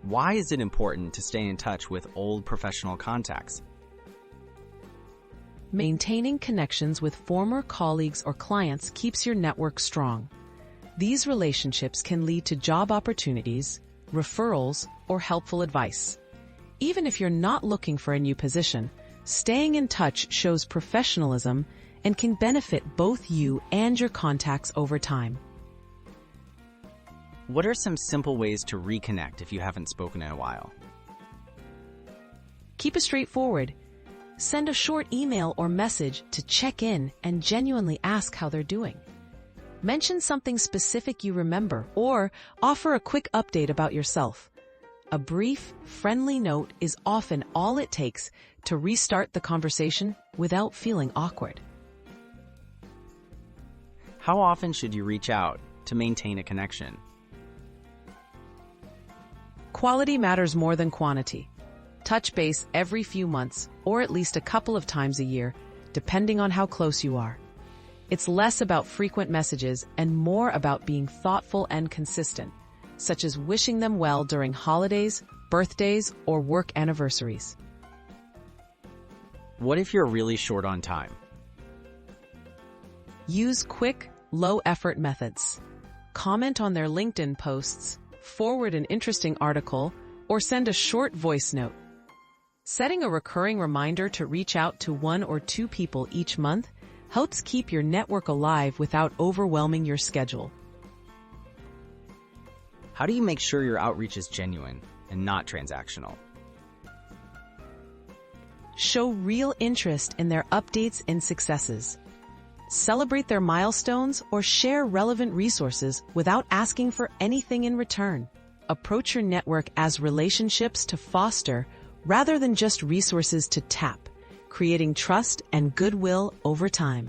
Why is it important to stay in touch with old professional contacts? Maintaining connections with former colleagues or clients keeps your network strong. These relationships can lead to job opportunities, referrals, or helpful advice. Even if you're not looking for a new position, staying in touch shows professionalism and can benefit both you and your contacts over time. What are some simple ways to reconnect if you haven't spoken in a while? Keep it straightforward. Send a short email or message to check in and genuinely ask how they're doing. Mention something specific you remember or offer a quick update about yourself. A brief, friendly note is often all it takes to restart the conversation without feeling awkward. How often should you reach out to maintain a connection? Quality matters more than quantity. Touch base every few months or at least a couple of times a year, depending on how close you are. It's less about frequent messages and more about being thoughtful and consistent, such as wishing them well during holidays, birthdays, or work anniversaries. What if you're really short on time? Use quick, low-effort methods. Comment on their LinkedIn posts, forward an interesting article, or send a short voice note. Setting a recurring reminder to reach out to 1 or 2 people each month helps keep your network alive without overwhelming your schedule. How do you make sure your outreach is genuine and not transactional? Show real interest in their updates and successes. Celebrate their milestones or share relevant resources without asking for anything in return. Approach your network as relationships to foster rather than just resources to tap, creating trust and goodwill over time.